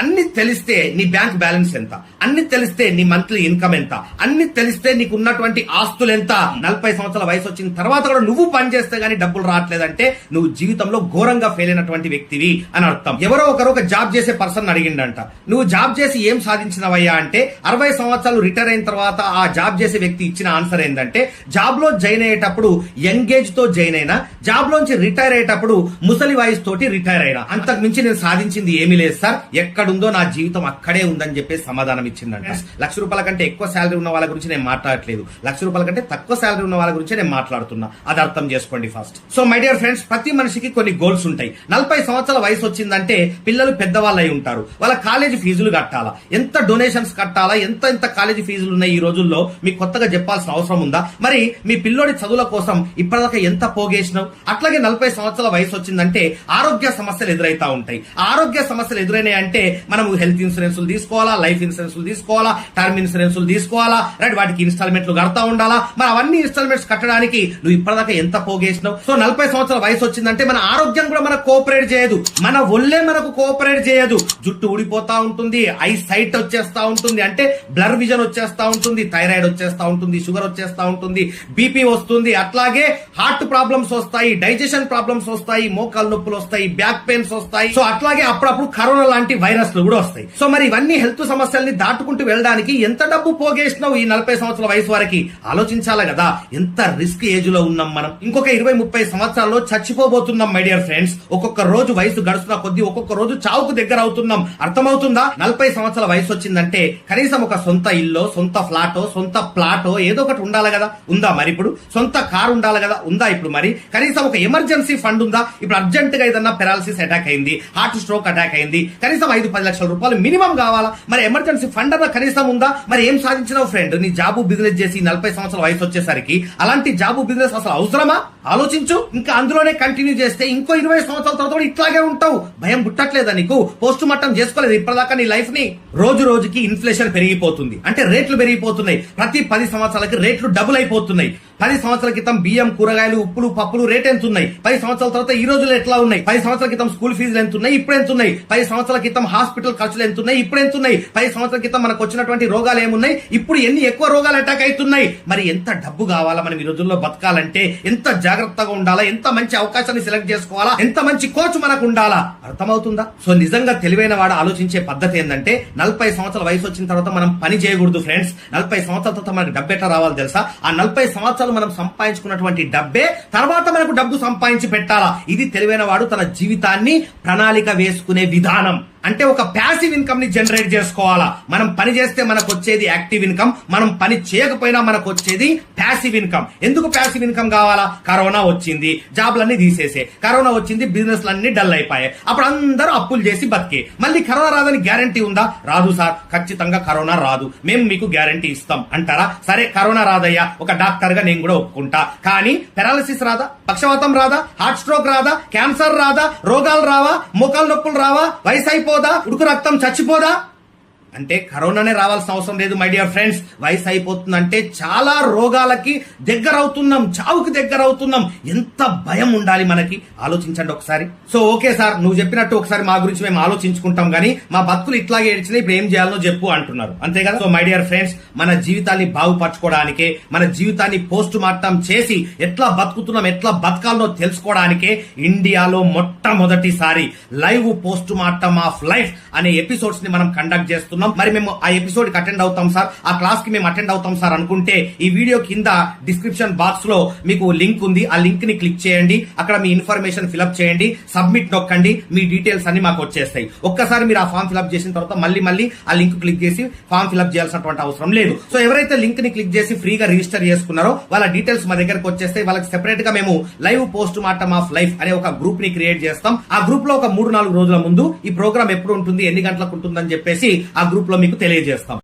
అన్ని తెలిస్తే నీ బ్యాంక్ బ్యాలెన్స్ ఎంత, అన్ని తెలిస్తే నీ మంత్లీ ఇన్కమ్ ఎంత, అన్ని తెలిస్తే నీకు ఉన్నటువంటి ఆస్తులు ఎంత, 40 సంవత్సరాల వయసు వచ్చిన తర్వాత కూడా నువ్వు పని చేస్తే గానీ డబ్బులు రావట్లేదంటే నువ్వు జీవితంలో ఘోరంగా ఫెయిల్ అయినటువంటి వ్యక్తివి అని అర్థం. ఎవరో ఒకరు ఒక జాబ్ చేసే పర్సన్ అడిగిండంట, నువ్వు జాబ్ చేసి ఏం సాధించినవయ్యా అంటే 60 సంవత్సరాలు రిటైర్ అయిన తర్వాత ఆ జాబ్ చేసే వ్యక్తి ఇచ్చిన ఆన్సర్ ఏంటంటే, జాబ్ లో జాయిన్ అయ్యేటప్పుడు యంగేజ్ తో జాయిన్ అయినా, జాబ్ లోంచి రిటైర్ అయ్యేటప్పుడు ముసలి వయసు తోటి రిటైర్ అయినా, అంతకు మించి నేను సాధించింది ఏమీ లేదు సార్, ఎక్కడుందో నా జీవితం అక్కడే ఉందని చెప్పేసి సమాధానం ఇచ్చిందంట. ₹1,00,000 కంటే ఎక్కువ శాలరీ ఉన్న వాళ్ళ గురించి నేను మాట్లాడట్లేదు, ₹1,00,000 కంటే తక్కువ శాలరీ ఉన్న వాళ్ళ గురించి నేను మాట్లాడుతున్నా. అది అర్థం చేసుకోండి first. So my dear friends, ప్రతి మనిషికి కొన్ని గోల్స్ ఉంటాయి. 40 సంవత్సరాల వయసు వచ్చిందంటే పిల్లలు పెద్దవాళ్ళు అయి ఉంటారు, వాళ్ళ కాలేజీ ఫీజులు కట్టాలా, ఎంత డొనేషన్స్ కట్టాలా, ఎంత కాలేజీ ఫీజులు ఉన్నాయి ఈ రోజుల్లో, మీకు కొత్తగా చెప్పాల్సిన అవసరం ఉందా? మరి మీ పిల్లోడి చదువుల కోసం ఇప్పటిదాకా ఎంత పోగేసినావు? అట్లాగే 40 సంవత్సరాల వయసు వచ్చిందంటే ఆరోగ్య సమస్యలు ఎదురైతా ఉంటాయి. ఆరోగ్య సమస్యలు ఎదురైనాయి అంటే మనము హెల్త్ ఇన్సూరెన్స్ తీసుకోవాలా, లైఫ్ ఇన్సూరెన్స్ తీసుకోవాలా, టర్మ్ ఇన్సూరెన్స్ తీసుకోవాలా, రైట్, వాటికి ఇన్స్టాల్మెంట్లు కడతా ఉండాలా. మరి అవన్నీ ఇన్స్టాల్మెంట్స్ కట్టడానికి నువ్వు ఇప్పటిదాకా ఎంత పోగేసినావు? సో 40 సంవత్సరాల వయసు వచ్చిందంటే మన ఆరోగ్యం కూడా మనకు కోఆపరేట్ చేయదు, మన ఒళ్ళే మనకు కోఆపరేట్ చేయదు. జుట్టు ఊడిపోతా ఉంటుంది, ఐ సైట్ వచ్చేస్తా ఉంటుంది, అంటే బ్లర్ విజన్ వచ్చేస్తా ఉంటుంది, థైరాయిడ్ వచ్చేస్తా ఉంటుంది, షుగర్ వచ్చేస్తా ఉంటుంది, బీపీ వస్తుంది, అట్లాగే హార్ట్ ప్రాబ్లమ్స్ వస్తాయి, డైజెషన్ ప్రాబ్లమ్స్ వస్తాయి, మోకాలు నొప్పులు వస్తాయి, బ్యాక్ పెయిన్స్ వస్తాయి. సో అట్లాగే అప్పుడప్పుడు కరోనా లాంటి వైరస్లు కూడా వస్తాయి. సో మరి ఇవన్నీ హెల్త్ సమస్యల్ని దాటుకుంటూ వెళ్ళడానికి ఎంత డబ్బు పోగేసినావు ఈ 40 సంవత్సరాల వయసు వరకు? ఆలోచించాలి కదా, ఎంత రిస్క్ ఏజ్ లో ఉన్నాం మనం. ఇంకొక 20-30 సంవత్సరాల్లో చచ్చిపోబోతున్నాం మై డియర్ ఫ్రెండ్స్. ఒక్కొక్క రోజు వయసు గడుస్తున్న కొద్దీ ఒక్కొక్క రోజు చావుకు దగ్గర అవుతున్నాం. అర్థమవుతుందా? 40 సంవత్సరాల వయసు వచ్చిందంటే కనీసం ఒక సొంత ఇల్లు, సొంత ఫ్లాటో, సొంత ప్లాటో ఏదో ఒకటి ఉండాలి కదా. ఉందా మరి? ఇప్పుడు సొంత కారు ఉండాలి కదా. ఉందా ఇప్పుడు? మరి కనీసం ఒక ఎమర్జెన్సీ ఫండ్ ఉందా? ఇప్పుడు అర్జెంట్ గా ఏదన్నా పెరాలసిస్ అటాక్ అయింది, హార్ట్ స్ట్రోక్ అటాక్ అయింది, కనీసం 5-10 లక్షల రూపాయలు మినిమం కావాలా? మరి ఎమర్జెన్సీ ఫండ్ అన్న కనీసం ఉందా? మరి ఏం సాధించినావు ఫ్రెండ్? నీ జాబు బిజినెస్ చేసి 40 సంవత్సరాల వయసు వచ్చేసరికి అలాంటి జాబు బిజినెస్ అసలు అవసరమా? ఆలోచించు. ఇంకా అందులోనే కంటిన్యూ చేస్తే ఇంకో 20 సంవత్సరాల తర్వాత ఇట్లాగే ఉంటావు. భయం పుట్టట్లేదా నీకు? పోస్ట్ మార్టం చేసుకోలేదు ఇప్పటిదాకా నీ లైఫ్ ని? రోజు రోజుకి ఇన్ఫ్లేషన్ పెరిగిపోతుంది, అంటే రేట్లు పెరిగిపోతున్నాయి. ప్రతి 10 సంవత్సరాలకి రేట్లు డబుల్ అయిపోతున్నాయి. 10 సంవత్సరాల క్రితం బియ్యం, కూరగాయలు, ఉప్పులు, పప్పులు రేట్ ఎంత ఉన్నాయి? 10 సంవత్సరాల తర్వాత ఈ రోజులు ఎట్లా ఉన్నాయి? 10 సంవత్సరాల క్రితం స్కూల్ ఫీజులు ఎంత ఉన్నాయి? ఇప్పుడు ఎంత ఉన్నాయి? 10 సంవత్సరాల క్రితం హాస్పిటల్ ఖర్చులు ఎంత ఉన్నాయి? ఇప్పుడు ఎంత ఉన్నాయి? 10 సంవత్సరాల క్రితం మనకు వచ్చినటువంటి రోగాలు ఏమున్నాయి? ఇప్పుడు ఎన్ని ఎక్కువ రోగాలు అటాక్ అవుతున్నాయి? మరి ఎంత డబ్బు కావాలా మనం ఈ రోజుల్లో బతకాలంటే? ఎంత జాగ్రత్తగా ఉండాలా? ఎంత మంచి అవకాశాన్ని సెలెక్ట్ చేసుకోవాలా? ఎంత మంచి కోచ్ మనకు ఉండాలా? అర్థమవుతుందా? సో నిజంగా తెలివైన వాడు ఆలోచించే పద్ధతి ఏంటంటే, 40 సంవత్సరాల వయసు వచ్చిన తర్వాత మనం పని చేయకూడదు ఫ్రెండ్స్. 40 సంవత్సరాల తర్వాత మనకు డబ్బు ఎట్లా రావాలి తెలుసా? ఆ 40 సంవత్సరాలు మనం సంపాదించుకున్నటువంటి డబ్బే తర్వాత మనకు డబ్బు సంపాదించి పెట్టాలా. ఇది తెలివైన వాడు తన జీవితాన్ని ప్రణాళిక వేసుకునే విధానం. అంటే ఒక ప్యాసివ్ ఇన్కమ్ ని జనరేట్ చేసుకోవాలా. మనం పని చేస్తే మనకు వచ్చేది యాక్టివ్ ఇన్కమ్, మనం పని చేయకపోయినా మనకు వచ్చేది ప్యాసివ్ ఇన్కమ్. ఎందుకు ప్యాసివ్ ఇన్కమ్ కావాలా? కరోనా వచ్చింది, జాబ్లన్నీ తీసేసే, కరోనా వచ్చింది, బిజినెస్ లన్నీ డల్ అయిపోయాయి, అప్పుడు అందరూ అప్పులు చేసి బతికే. మళ్ళీ కరోనా రాదని గ్యారంటీ ఉందా? రాదు సార్, ఖచ్చితంగా కరోనా రాదు, మేము మీకు గ్యారంటీ ఇస్తాం అంటారా? సరే కరోనా రాదయ్యా, ఒక డాక్టర్ గా నేను కూడా ఒప్పుకుంటా. కానీ పెరాలసిస్ రాదా? పక్షవాతం రాదా? హార్ట్ స్ట్రోక్ రాదా? క్యాన్సర్ రాదా? రోగాలు రావా? మోకాలు నొప్పులు రావా? వయసు అయిపోదా? ఉడుకు రక్తం చచ్చిపోదా? అంటే కరోనానే రావాల్సిన అవసరం లేదు మై డియర్ ఫ్రెండ్స్. వయసు అయిపోతుందంటే చాలా రోగాలకి దగ్గర అవుతున్నాం, చావుకి దగ్గర అవుతున్నాం. ఎంత భయం ఉండాలి మనకి, ఆలోచించండి ఒకసారి. సో ఓకే సార్, నువ్వు చెప్పినట్టు ఒకసారి మా గురించి మేము ఆలోచించుకుంటాం, కానీ మా బతుకులు ఇట్లాగే ఏడ్చినాయి, ఇప్పుడు ఏం చేయాలో చెప్పు అంటున్నారు, అంతే కదా. సో మై డియర్ ఫ్రెండ్స్, మన జీవితాన్ని బాగుపరచుకోవడానికే, మన జీవితాన్ని పోస్ట్ మార్టం చేసి ఎట్లా బతుకుతున్నాం, ఎట్లా బతకాలనో తెలుసుకోవడానికే ఇండియాలో మొట్టమొదటిసారి live post mortem of life అనే ఎపిసోడ్స్ ని మనం కండక్ట్ చేస్తున్నాం. మరి మేము ఆ ఎపిసోడ్ కి అటెండ్ అవుతాం సార్, ఆ క్లాస్ కి మేము అటెండ్ అవుతాం సార్ అనుకుంటే ఈ వీడియో కింద డిస్క్రిప్షన్ బాక్స్ లో మీకు లింక్ ఉంది, ఆ లింక్ ని క్లిక్ చేయండి, అక్కడ మీ ఇన్ఫర్మేషన్ ఫిల్అప్ చేయండి, సబ్మిట్ నొక్కండి, మీ డీటెయిల్స్ అన్ని మాకు వచ్చేస్తాయి. ఒక్కసారి మీరు ఆ ఫామ్ ఫిల్అప్ చేసిన తర్వాత మళ్ళీ ఆ లింక్ క్లిక్ చేసి ఫామ్ ఫిల్అప్ చేయాల్సినటువంటి అవసరం లేదు. సో ఎవరైతే లింక్ ని క్లిక్ చేసి ఫ్రీగా రిజిస్టర్ చేసుకున్నారో వాళ్ళ డీటెయిల్స్ మా దగ్గరకు వచ్చేస్తాయి. వాళ్ళకి సెపరేట్ గా మేము live post mortem of life అనే ఒక గ్రూప్ ని క్రియేట్ చేస్తాం. ఆ గ్రూప్ లో ఒక 3-4 రోజుల ముందు ఈ ప్రోగ్రామ్ ఎప్పుడు ఉంటుంది, ఎన్ని గంటలకు ఉంటుందని చెప్పేసి ఆ గ్రూప్ లో మీకు తెలియజేస్తాం.